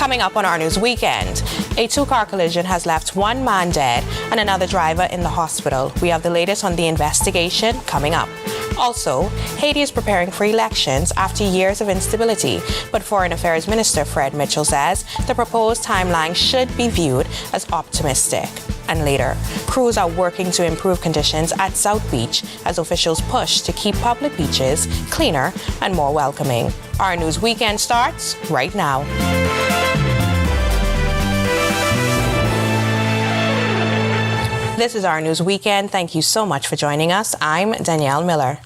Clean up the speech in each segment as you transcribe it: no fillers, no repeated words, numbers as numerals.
Coming up on our news weekend, a two-car collision has left one man dead and another driver in the hospital. We have the latest on the investigation coming up. Also, Haiti is preparing for elections after years of instability, but Foreign Affairs Minister Fred Mitchell says the proposed timeline should be viewed as optimistic. And later, crews are working to improve conditions at South Beach as officials push to keep public beaches cleaner and more welcoming. Our news weekend starts right now. This is our news weekend. Thank you so much for joining us. I'm Danielle Miller.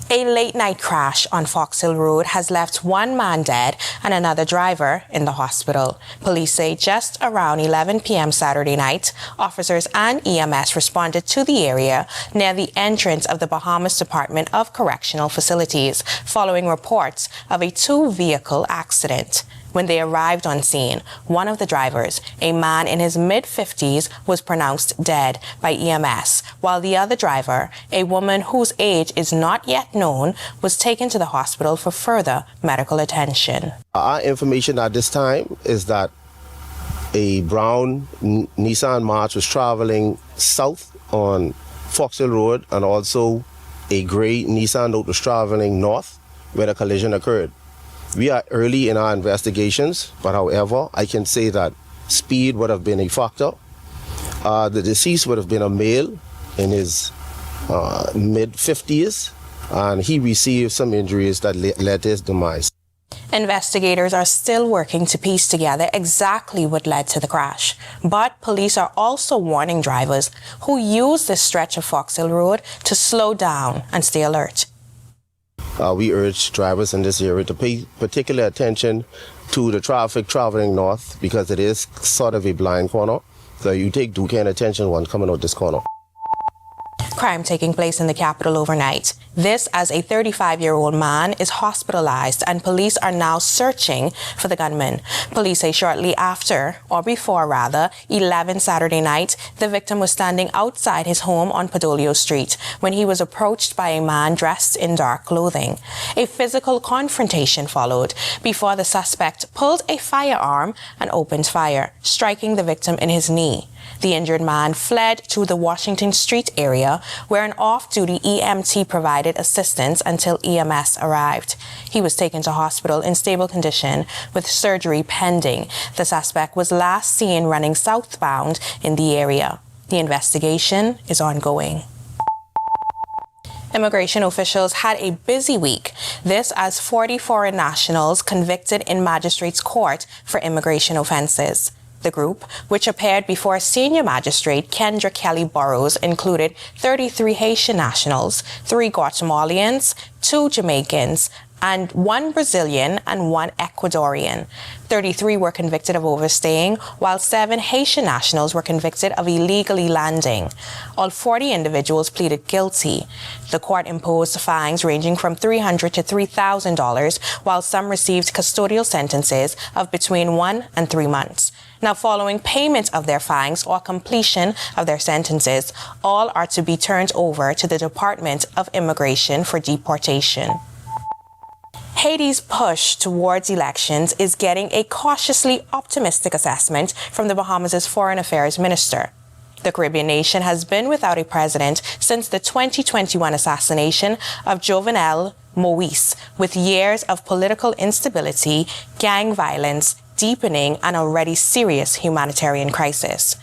A late-night crash on Fox Hill Road has left one man dead and another driver in the hospital. Police say just around 11 p.m. Saturday night, officers and EMS responded to the area near the entrance of the Bahamas Department of Correctional Facilities following reports of a two-vehicle accident. When they arrived on scene, one of the drivers, a man in his mid-50s, was pronounced dead by EMS, while the other driver, a woman whose age is not yet known, was taken to the hospital for further medical attention. Our information at this time is that a brown Nissan March was traveling south on Fox Hill Road, and also a gray Nissan Note was traveling north where the collision occurred. We are early in our investigations, but however, I can say that speed would have been a factor. The deceased would have been a male in his mid-50s, and he received some injuries that led to his demise. Investigators are still working to piece together exactly what led to the crash. But police are also warning drivers who use this stretch of Fox Hill Road to slow down and stay alert. We urge drivers in this area to pay particular attention to the traffic traveling north because it is sort of a blind corner. So you take due care and attention when coming out this corner. Crime taking place in the capital overnight. This as a 35-year-old man is hospitalized and police are now searching for the gunman. Police say shortly after, or before rather, 11 Saturday night, the victim was standing outside his home on Padolio Street when he was approached by a man dressed in dark clothing. A physical confrontation followed before the suspect pulled a firearm and opened fire, striking the victim in his knee. The injured man fled to the Washington Street area where an off-duty EMT provided assistance until EMS arrived. He was taken to hospital in stable condition with surgery pending. The suspect was last seen running southbound in the area. The investigation is ongoing. Immigration officials had a busy week. This as 40 foreign nationals convicted in magistrates' court for immigration offenses. The group, which appeared before Senior Magistrate Kendra Kelly Burrows, included 33 Haitian nationals, 3 Guatemalans, 2 Jamaicans, and 1 Brazilian and 1 Ecuadorian. 33 were convicted of overstaying, while 7 Haitian nationals were convicted of illegally landing. All 40 individuals pleaded guilty. The court imposed fines ranging from $300 to $3,000, while some received custodial sentences of between 1 and 3 months. Now, following payment of their fines or completion of their sentences, all are to be turned over to the Department of Immigration for deportation. Haiti's push towards elections is getting a cautiously optimistic assessment from the Bahamas' Foreign Affairs Minister. The Caribbean nation has been without a president since the 2021 assassination of Jovenel Moise, with years of political instability, gang violence, deepening an already serious humanitarian crisis.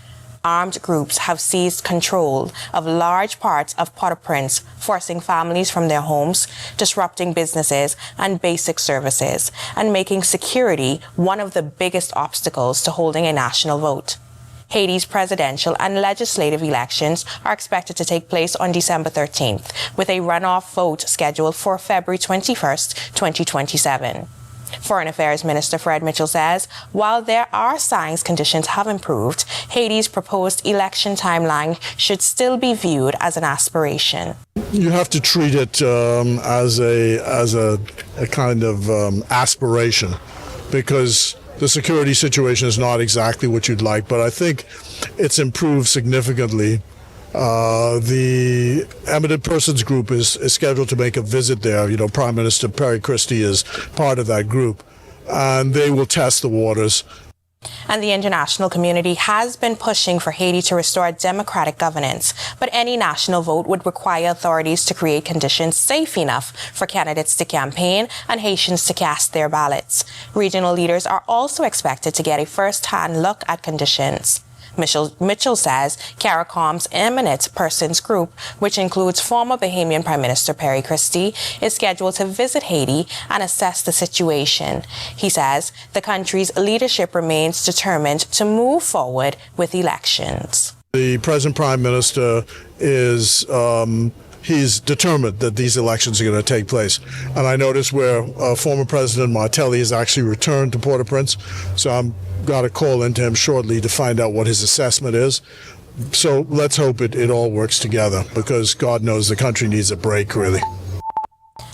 Armed groups have seized control of large parts of Port-au-Prince, forcing families from their homes, disrupting businesses and basic services, and making security one of the biggest obstacles to holding a national vote. Haiti's presidential and legislative elections are expected to take place on December 13th, with a runoff vote scheduled for February 21st, 2027. Foreign Affairs Minister Fred Mitchell says, while there are signs conditions have improved, Haiti's proposed election timeline should still be viewed as an aspiration. You have to treat it as a kind of aspiration, because the security situation is not exactly what you'd like, but I think it's improved significantly. The Eminent Persons Group is scheduled to make a visit there. You know, Prime Minister Perry Christie is part of that group. and they will test the waters. And the international community has been pushing for Haiti to restore democratic governance. But any national vote would require authorities to create conditions safe enough for candidates to campaign and Haitians to cast their ballots. Regional leaders are also expected to get a first-hand look at conditions. Mitchell says CARICOM's Eminent Persons Group, which includes former Bahamian Prime Minister Perry Christie, is scheduled to visit Haiti and assess the situation. He says the country's leadership remains determined to move forward with elections. The present Prime Minister is he's determined that these elections are going to take place. And I noticed where former President Martelly has actually returned to Port-au-Prince, so I'm got to call into him shortly to find out what his assessment is. So let's hope it all works together, because God knows the country needs a break, really.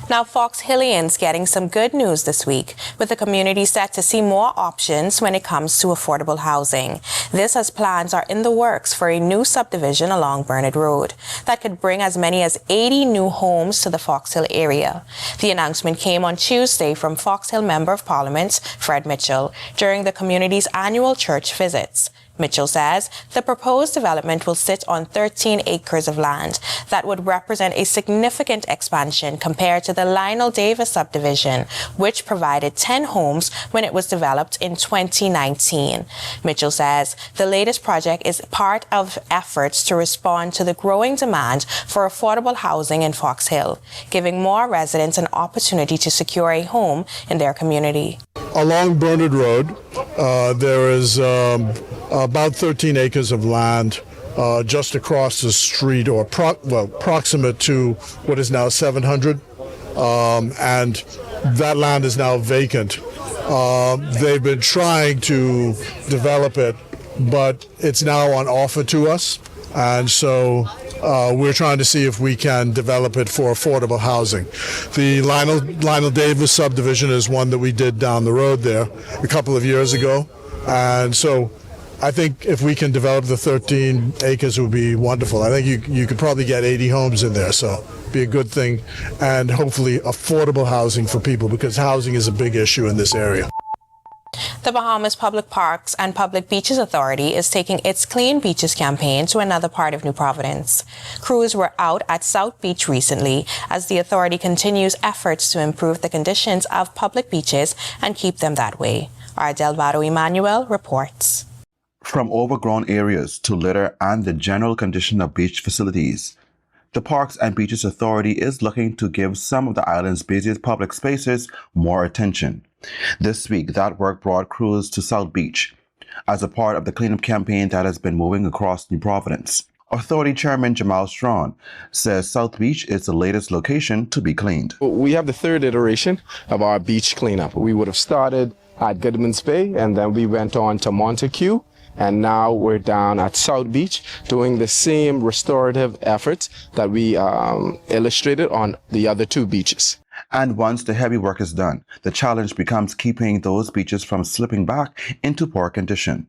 Now, Fox Hillians getting some good news this week, with the community set to see more options when it comes to affordable housing. This as plans are in the works for a new subdivision along Burnett Road that could bring as many as 80 new homes to the Fox Hill area. The announcement came on Tuesday from Fox Hill Member of Parliament Fred Mitchell during the community's annual church visits. Mitchell says the proposed development will sit on 13 acres of land that would represent a significant expansion compared to the Lionel Davis subdivision, which provided 10 homes when it was developed in 2019. Mitchell says the latest project is part of efforts to respond to the growing demand for affordable housing in Fox Hill, giving more residents an opportunity to secure a home in their community. Along Burnett Road, there is about 13 acres of land just across the street, or proximate to what is now 700, and that land is now vacant. They've been trying to develop it, but it's now on offer to us, and so we're trying to see if we can develop it for affordable housing. The Lionel Davis subdivision is one that we did down the road there a couple of years ago, and so I think if we can develop the 13 acres, it would be wonderful. I think you could probably get 80 homes in there, so be a good thing, and hopefully affordable housing for people, because housing is a big issue in this area. The Bahamas Public Parks and Public Beaches Authority is taking its Clean Beaches campaign to another part of New Providence. Crews were out at South Beach recently as the authority continues efforts to improve the conditions of public beaches and keep them that way. Our Delvado Emmanuel reports. From overgrown areas to litter and the general condition of beach facilities, the Parks and Beaches Authority is looking to give some of the island's busiest public spaces more attention. This week, that work brought crews to South Beach as a part of the cleanup campaign that has been moving across New Providence. Authority Chairman Jamal Strawn says South Beach is the latest location to be cleaned. We have the third iteration of our beach cleanup. We would have started at Goodman's Bay, and then we went on to Montague, and now we're down at South Beach doing the same restorative efforts that we illustrated on the other two beaches. And once the heavy work is done, the challenge becomes keeping those beaches from slipping back into poor condition.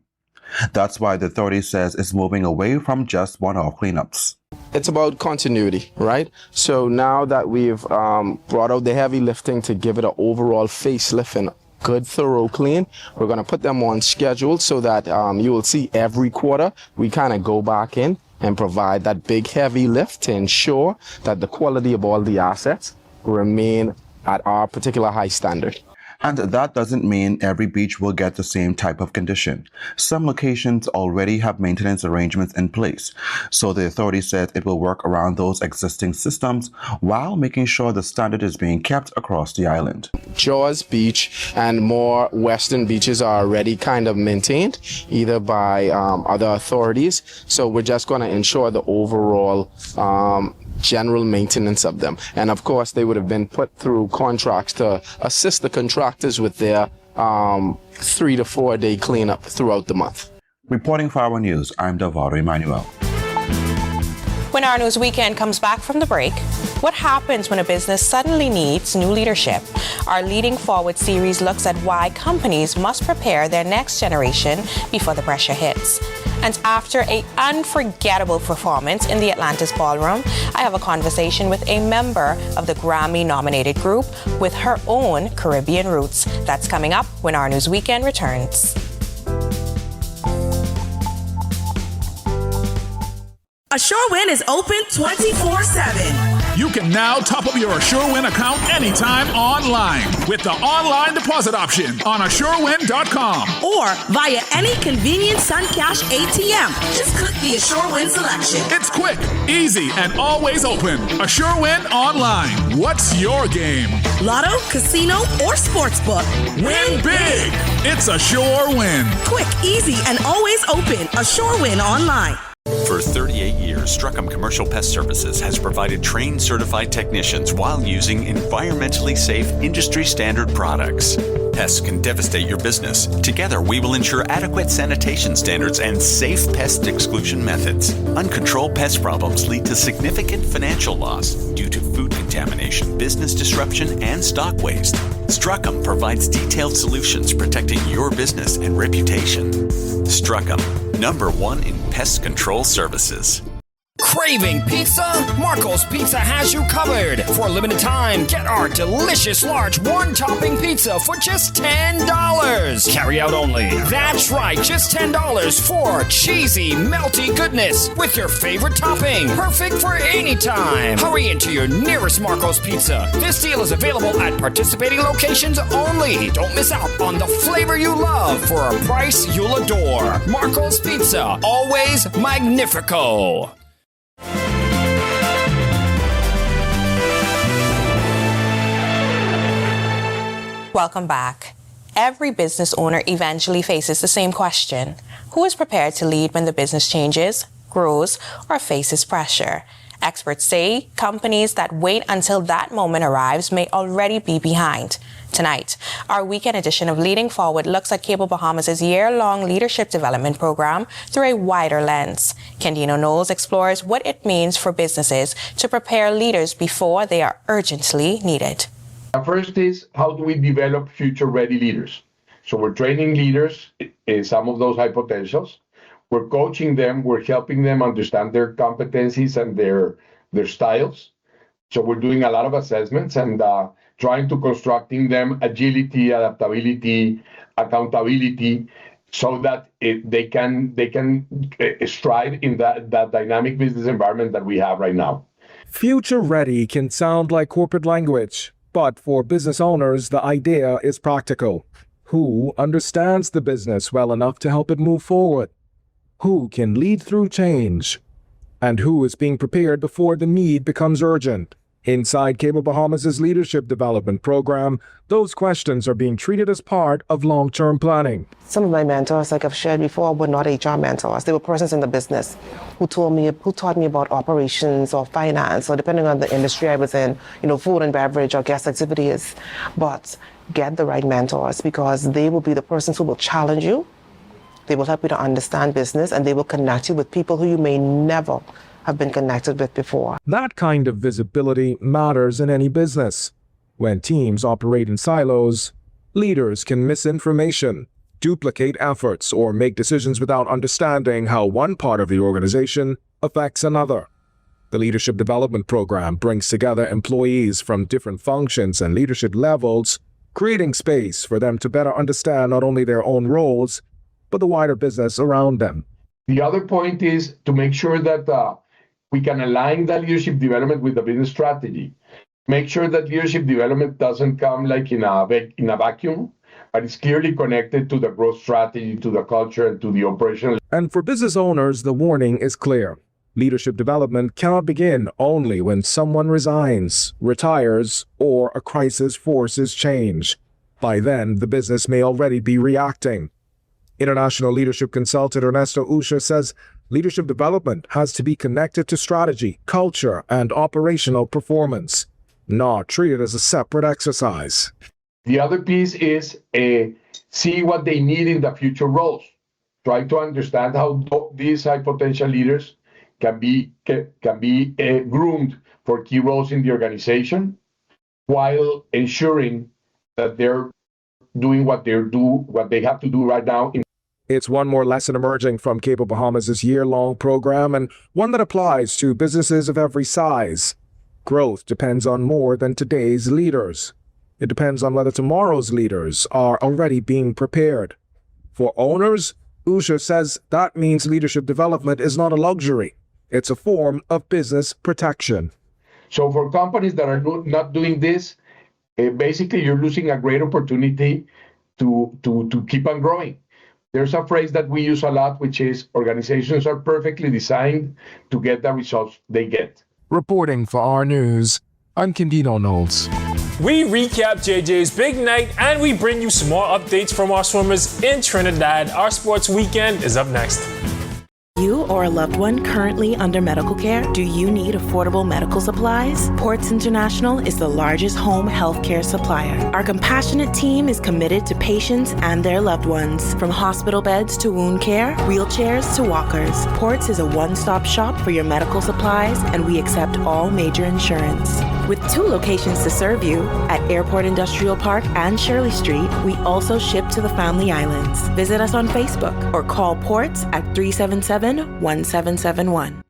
That's why the authority says it's moving away from just one-off cleanups. It's about continuity, right? So now that we've brought out the heavy lifting to give it an overall facelift and good thorough clean, we're going to put them on schedule so that you will see every quarter we kind of go back in and provide that big heavy lift to ensure that the quality of all the assets remain at our particular high standard. And that doesn't mean every beach will get the same type of condition. Some locations already have maintenance arrangements in place, so the authority said it will work around those existing systems while making sure the standard is being kept across the island. Jaws Beach and more western beaches are already kind of maintained, either by other authorities, so we're just going to ensure the overall general maintenance of them. And of course, they would have been put through contracts to assist the contractors with their 3 to 4 day cleanup throughout the month. Reporting for Our News, I'm Delvado Emmanuel. When Our News Weekend comes back from the break, what happens when a business suddenly needs new leadership? Our Leading Forward series looks at why companies must prepare their next generation before the pressure hits. And after an unforgettable performance in the Atlantis ballroom, I have a conversation with a member of the Grammy-nominated group with her own Caribbean roots. That's coming up when our News Weekend returns. AsureWin is open 24/7. You can now top up your AsureWin account anytime online with the online deposit option on AsureWin.com. Or via any convenient SunCash ATM. Just click the AsureWin selection. It's quick, easy, and always open. AsureWin online. What's your game? Lotto, casino, or sportsbook. Win big. It's AsureWin. Quick, easy, and always open. AsureWin online. For 38 years, Struckham Commercial Pest Services has provided trained certified technicians while using environmentally safe, industry-standard products. Pests can devastate your business. Together, we will ensure adequate sanitation standards and safe pest exclusion methods. Uncontrolled pest problems lead to significant financial loss due to food contamination, business disruption, and stock waste. Struckham provides detailed solutions protecting your business and reputation. Struckham, #1 in pest control services. Craving pizza? Marco's Pizza has you covered. For a limited time, get our delicious large one-topping pizza for just $10. Carry out only. That's right, just $10 for cheesy, melty goodness with your favorite topping. Perfect for any time. Hurry into your nearest Marco's Pizza. This deal is available at participating locations only. Don't miss out on the flavor you love for a price you'll adore. Marco's Pizza, always magnifico. Welcome back. Every business owner eventually faces the same question. Who is prepared to lead when the business changes, grows, or faces pressure? Experts say companies that wait until that moment arrives may already be behind. Tonight, our weekend edition of Leading Forward looks at Cable Bahamas' year-long leadership development program through a wider lens. Kendino Knowles explores what it means for businesses to prepare leaders before they are urgently needed. The first is, how do we develop future-ready leaders? So we're training leaders in some of those high potentials. We're coaching them. We're helping them understand their competencies and their styles. So we're doing a lot of assessments and trying to constructing them agility, adaptability, accountability, so that they can strive in that dynamic business environment that we have right now. Future-ready can sound like corporate language. But for business owners, the idea is practical. Who understands the business well enough to help it move forward? Who can lead through change? And who is being prepared before the need becomes urgent? Inside Cable Bahamas' leadership development program, those questions are being treated as part of long-term planning. Some of my mentors, like I've shared before, were not HR mentors. They were persons in the business who taught me about operations or finance, or depending on the industry I was in, food and beverage or guest activities. But get the right mentors, because they will be the persons who will challenge you. They will help you to understand business, and they will connect you with people who you may never have been connected with before. That kind of visibility matters in any business. When teams operate in silos, leaders can miss information, duplicate efforts, or make decisions without understanding how one part of the organization affects another. The Leadership Development Program brings together employees from different functions and leadership levels, creating space for them to better understand not only their own roles, but the wider business around them. The other point is to make sure that we can align that leadership development with the business strategy. Make sure that leadership development doesn't come like in a vacuum, but it's clearly connected to the growth strategy, to the culture, and to the operational. And for business owners, the warning is clear. Leadership development cannot begin only when someone resigns, retires, or a crisis forces change. By then, the business may already be reacting. International leadership consultant Ernesto Usha says leadership development has to be connected to strategy, culture, and operational performance, not treated as a separate exercise. The other piece is see what they need in the future roles. Try to understand how these high potential leaders can be groomed for key roles in the organization, while ensuring that they're doing what they have to do right now. It's one more lesson emerging from Cable Bahamas' year-long program, and one that applies to businesses of every size. Growth depends on more than today's leaders. It depends on whether tomorrow's leaders are already being prepared. For owners, Usha says that means leadership development is not a luxury. It's a form of business protection. So for companies that are not doing this, basically you're losing a great opportunity to keep on growing. There's a phrase that we use a lot, which is organizations are perfectly designed to get the results they get. Reporting for our news, I'm Candido Knowles. We recap JJ's big night and we bring you some more updates from our swimmers in Trinidad. Our sports weekend is up next. You or a loved one currently under medical care? Do you need affordable medical supplies? Ports International is the largest home healthcare supplier. Our compassionate team is committed to patients and their loved ones. From hospital beds to wound care, wheelchairs to walkers, Ports is a one-stop shop for your medical supplies, and we accept all major insurance. With 2 locations to serve you, at Airport Industrial Park and Shirley Street, we also ship to the Family Islands. Visit us on Facebook or call Ports at 377-1771.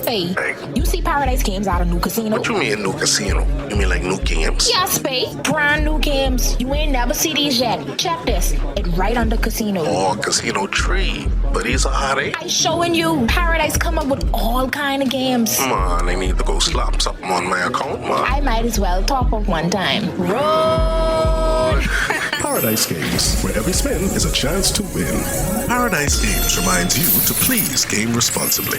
Hey, you see Paradise Games out of new casino? What you mean new casino? You mean like new games? Yes, babe. Brand new games. You ain't never see these yet. Check this. It's right under casino. Oh, casino tree. But these are hot, eh? I'm showing you. Paradise come up with all kind of games. Man, I need to go slap something on my account, man. I might as well top up one time. Roll! Paradise Games, where every spin is a chance to win. Paradise Games reminds you to please game responsibly.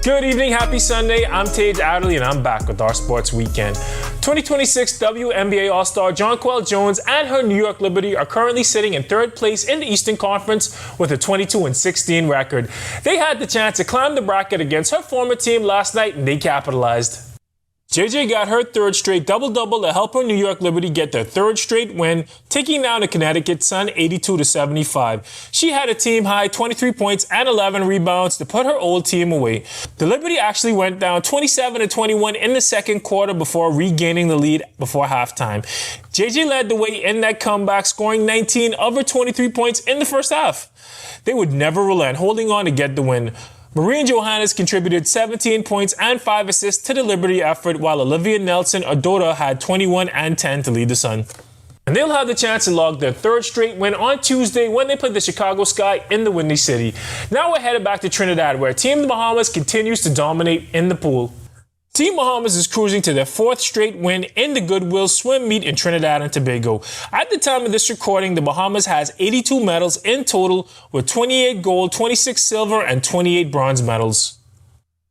Good evening, happy Sunday. I'm Tage Adderley and I'm back with our sports weekend. 2026 WNBA All-Star Jonquel Jones and her New York Liberty are currently sitting in 3rd place in the Eastern Conference with a 22-16 record. They had the chance to climb the bracket against her former team last night and they capitalized. JJ got her 3rd straight double-double to help her New York Liberty get their 3rd straight win, taking down the Connecticut Sun 82-75. She had a team-high 23 points and 11 rebounds to put her old team away. The Liberty actually went down 27-21 in the second quarter before regaining the lead before halftime. JJ led the way in that comeback, scoring 19 of her 23 points in the first half. They would never relent, holding on to get the win. Maureen Johannes contributed 17 points and 5 assists to the Liberty effort, while Olivia Nelson-Odota had 21 and 10 to lead the Sun. And they'll have the chance to log their 3rd straight win on Tuesday when they play the Chicago Sky in the Windy City. Now we're headed back to Trinidad, where Team Bahamas continues to dominate in the pool. Team Bahamas is cruising to their 4th straight win in the Goodwill Swim Meet in Trinidad and Tobago. At the time of this recording, the Bahamas has 82 medals in total, with 28 gold, 26 silver, and 28 bronze medals.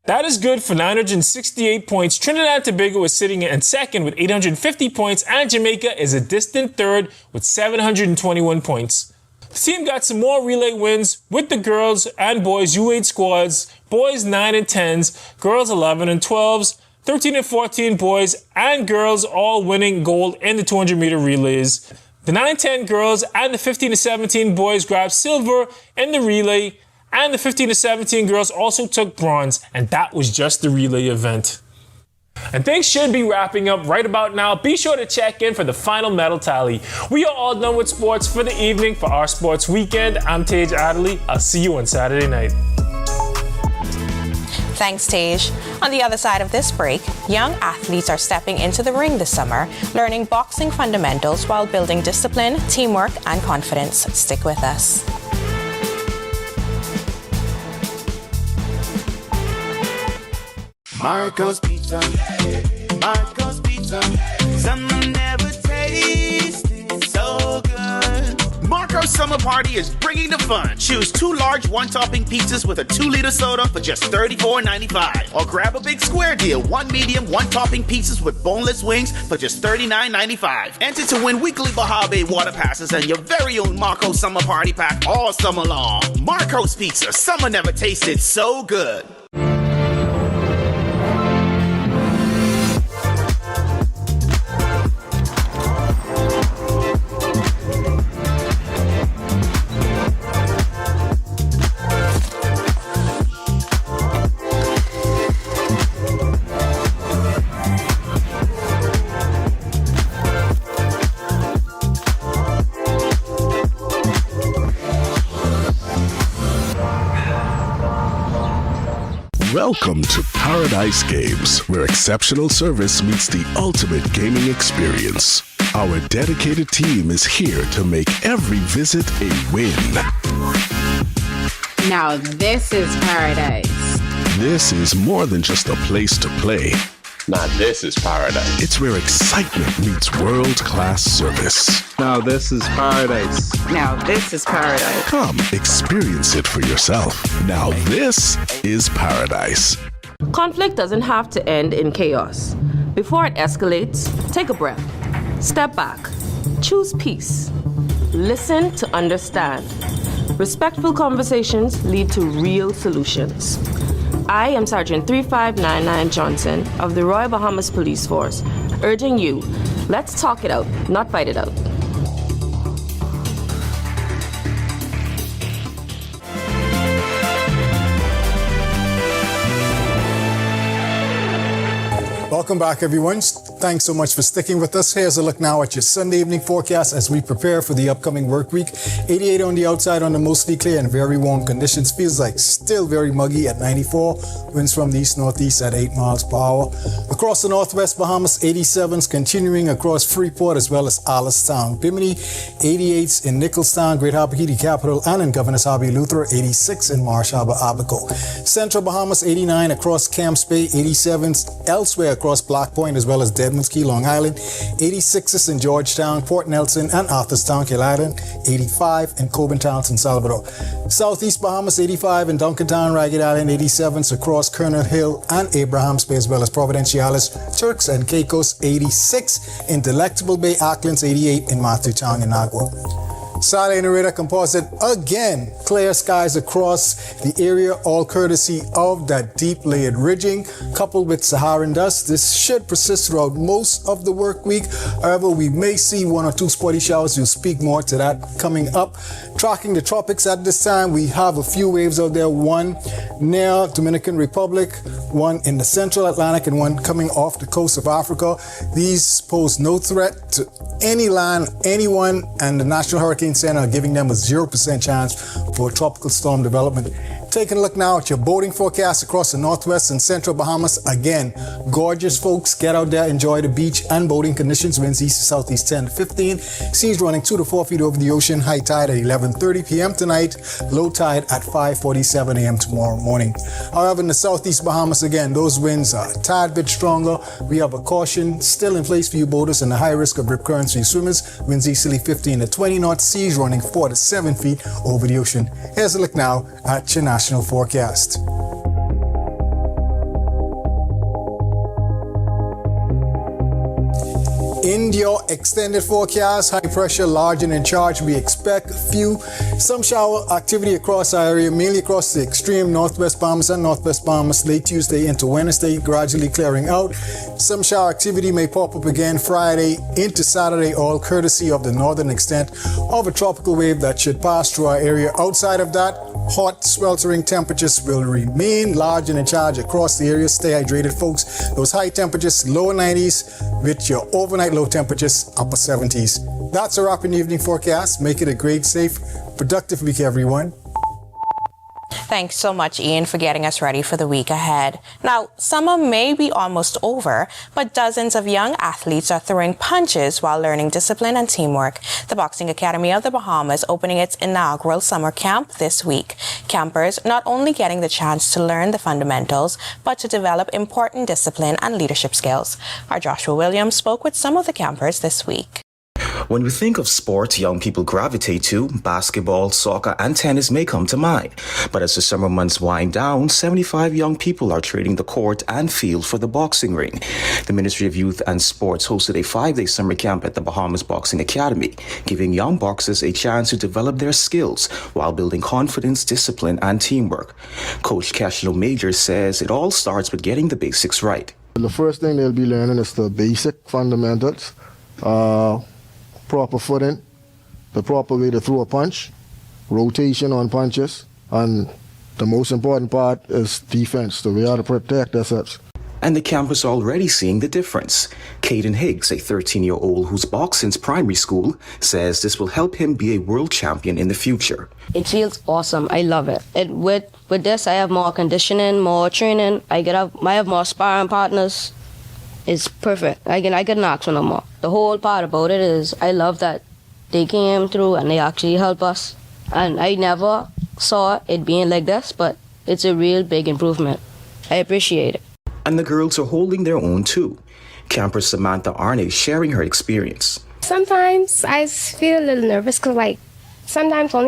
That is good for 968 points. Trinidad and Tobago is sitting in 2nd with 850 points, and Jamaica is a distant 3rd with 721 points. The team got some more relay wins with the girls and boys U8 squads, boys 9 and 10s, girls 11 and 12s, 13 and 14 boys and girls all winning gold in the 200-meter relays. The 9-10 girls and the 15-17 boys grabbed silver in the relay, and the 15-17 girls also took bronze, and that was just the relay event. And things should be wrapping up right about now. Be sure to check in for the final medal tally. We are all done with sports for the evening. For our sports weekend, I'm Tage Adderley. I'll see you on Saturday night. Thanks, Tage. On the other side of this break, young athletes are stepping into the ring this summer, learning boxing fundamentals while building discipline, teamwork, and confidence. Stick with us. Marco's Pizza, Marco's Pizza, someone never tasted so good. Marco's Summer Party is bringing the fun. Choose 2 large one-topping pizzas with a 2-liter soda for just $34.95. Or grab a big square deal, 1 medium, 1-topping pizzas with boneless wings for just $39.95. Enter to win weekly Baja Bay water passes and your very own Marco's Summer Party pack all summer long. Marco's Pizza, summer never tasted so good. Welcome to Paradise Games, where exceptional service meets the ultimate gaming experience. Our dedicated team is here to make every visit a win. Now this is paradise. This is more than just a place to play. Now this is paradise. It's where excitement meets world-class service. Now this is paradise. Now this is paradise. Come experience it for yourself. Now this is paradise. Conflict doesn't have to end in chaos. Before it escalates, take a breath. Step back. Choose peace. Listen to understand. Respectful conversations lead to real solutions. I am Sergeant 3599 Johnson of the Royal Bahamas Police Force, urging you, let's talk it out, not fight it out. Welcome back, everyone. Thanks so much for sticking with us. Here's a look now at your Sunday evening forecast as we prepare for the upcoming work week. 88 on the outside under mostly clear and very warm conditions. Feels like still very muggy at 94. Winds from the east-northeast at 8 miles per hour. Across the northwest Bahamas, 87s continuing across Freeport as well as Alistown. Bimini, 88s in Nicholstown, Great Harbour, Haiti capital, and in Governor's Harbour, Eleuthera, 86 in Marsh Harbour, Abaco. Central Bahamas, 89 across Camps Bay, 87s elsewhere across Black Point as well as Deadman's Key, Long Island, 86s in Georgetown, Port Nelson, and Arthurstown, Kill Island, 85 in Coburn Town, San Salvador. Southeast Bahamas, 85 in Duncantown, Ragged Island, 87s across Colonel Hill and Abrahams Bay as well as Providenciales, Turks and Caicos, 86 in Delectable Bay, Auckland's 88 in Matthew-Town in Agua. Saturday in the radar composite, again, clear skies across the area, all courtesy of that deep layered ridging, coupled with Saharan dust. This should persist throughout most of the work week. However, we may see 1 or 2 spotty showers. We'll speak more to that coming up. Tracking the tropics at this time, we have a few waves out there, one near Dominican Republic, one in the central Atlantic, and one coming off the coast of Africa. These pose no threat to any land, anyone, and the National Hurricane Center are giving them a 0% chance for tropical storm development. Taking a look now at your boating forecast across the northwest and central Bahamas. Again, gorgeous folks, get out there, enjoy the beach and boating conditions. Winds east to southeast 10 to 15. Seas running 2 to 4 feet over the ocean. High tide at 11:30 p.m. tonight. Low tide at 5:47 a.m. tomorrow morning. However, in the southeast Bahamas, again, those winds are a tad bit stronger. We have a caution still in place for you boaters and a high risk of rip currents for you swimmers. Winds easterly 15 to 20 knots. Seas running 4 to 7 feet over the ocean. Here's a look now at your national forecast. In your extended forecast, high pressure, large and in charge, we expect some shower activity across our area, mainly across the extreme northwest Bahamas and northwest Bahamas, late Tuesday into Wednesday, gradually clearing out. Some shower activity may pop up again Friday into Saturday, all courtesy of the northern extent of a tropical wave that should pass through our area. Outside of that, hot, sweltering temperatures will remain large and in charge across the area. Stay hydrated, folks. Those high temperatures, lower 90s, with your overnight low temperatures, upper 70s. That's a wrap in the evening forecast. Make it a great, safe, productive week, everyone. Thanks so much, Ian, for getting us ready for the week ahead. Now, summer may be almost over, but dozens of young athletes are throwing punches while learning discipline and teamwork. The Boxing Academy of the Bahamas opening its inaugural summer camp this week. Campers not only getting the chance to learn the fundamentals, but to develop important discipline and leadership skills. Our Joshua Williams spoke with some of the campers this week. When we think of sports young people gravitate to, basketball, soccer, and tennis may come to mind. But as the summer months wind down, 75 young people are trading the court and field for the boxing ring. The Ministry of Youth and Sports hosted a 5-day summer camp at the Bahamas Boxing Academy, giving young boxers a chance to develop their skills while building confidence, discipline, and teamwork. Coach Cashno Major says it all starts with getting the basics right. The first thing they'll be learning is the basic fundamentals. Proper footing, the proper way to throw a punch, rotation on punches, and the most important part is defense, the way how to protect ourselves. And the campus are already seeing the difference. Caden Higgs, a 13-year-old who's boxed since primary school, says this will help him be a world champion in the future. It feels awesome. I love it. With this, I have more conditioning, more training. I have more sparring partners. It's perfect. I couldn't ask for no more. The whole part about it is I love that they came through and they actually help us. And I never saw it being like this, but it's a real big improvement. I appreciate it. And the girls are holding their own too. Camper Samantha Arne sharing her experience. Sometimes I feel a little nervous because, sometimes I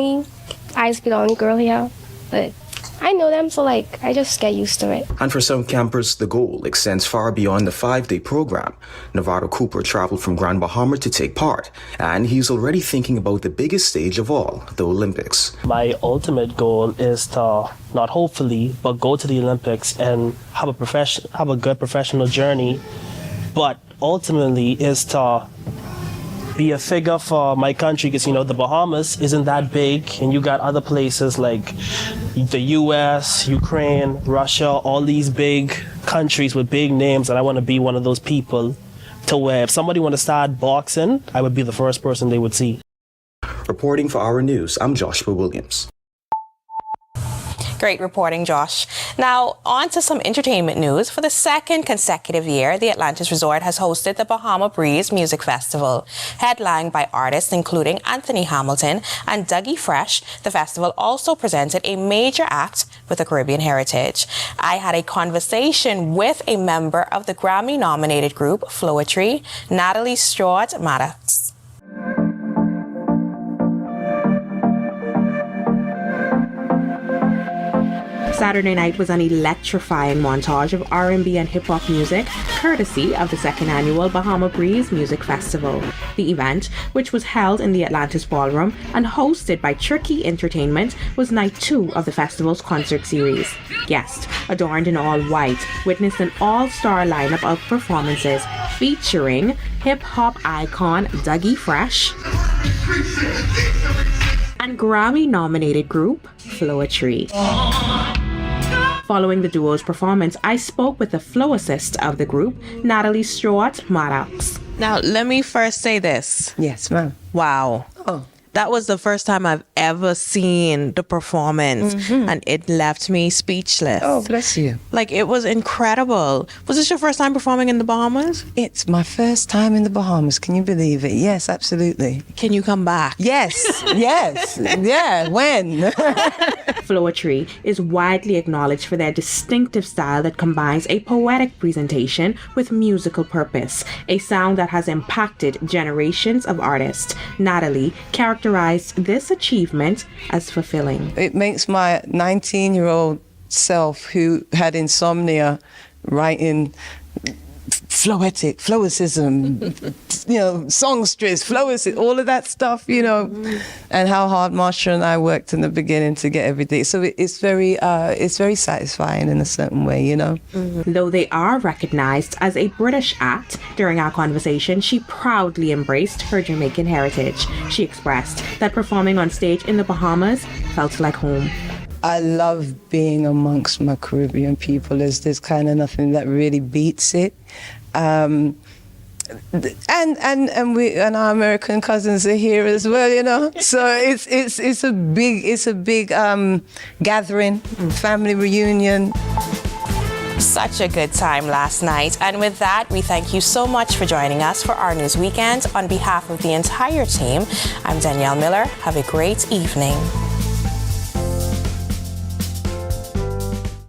be the only girl here. But I know them, so I just get used to it. And for some campers, the goal extends far beyond the 5-day program. Navarro Cooper traveled from Grand Bahama to take part, and he's already thinking about the biggest stage of all, the Olympics. My ultimate goal is to not hopefully, but go to the Olympics and have a good professional journey, but ultimately is to be a figure for my country, because the Bahamas isn't that big, and you got other places like the US, Ukraine, Russia, all these big countries with big names, and I want to be one of those people to where if somebody want to start boxing, I would be the first person they would see. Reporting for Our News, I'm Joshua Williams. Great reporting, Josh. Now, on to some entertainment news. For the second consecutive year, the Atlantis Resort has hosted the Bahama Breeze Music Festival. Headlined by artists including Anthony Hamilton and Dougie Fresh, the festival also presented a major act with a Caribbean heritage. I had a conversation with a member of the Grammy-nominated group Floetry, Natalie Stewart-Maddox. Saturday night was an electrifying montage of R&B and hip-hop music, courtesy of the second annual Bahama Breeze Music Festival. The event, which was held in the Atlantis Ballroom and hosted by Tricky Entertainment, was night 2 of the festival's concert series. Guests, adorned in all white, witnessed an all-star lineup of performances featuring hip-hop icon Dougie Fresh and Grammy-nominated group Floetry. Following the duo's performance, I spoke with the flow assist of the group, Natalie Stewart-Maddox. Now, let me first say this. Yes, ma'am. Wow. Oh. That was the first time I've ever seen the performance, and it left me speechless. Oh, bless you. It was incredible. Was this your first time performing in the Bahamas? It's my first time in the Bahamas. Can you believe it? Yes, absolutely. Can you come back? Yes, yes. Yeah, when? Floetry is widely acknowledged for their distinctive style that combines a poetic presentation with musical purpose, a sound that has impacted generations of artists. Natalie characterized this achievement as fulfilling. It makes my 19-year-old self who had insomnia writing flowicism, songstress, all of that stuff, and how hard Marsha and I worked in the beginning to get everything. So it's very satisfying in a certain way, Though they are recognized as a British act, during our conversation, she proudly embraced her Jamaican heritage. She expressed that performing on stage in the Bahamas felt like home. I love being amongst my Caribbean people. There's kind of nothing that really beats it. And our American cousins are here as well, So it's a big gathering, family reunion. Such a good time last night. And with that, we thank you so much for joining us for our News Weekend. On behalf of the entire team, I'm Danielle Miller. Have a great evening.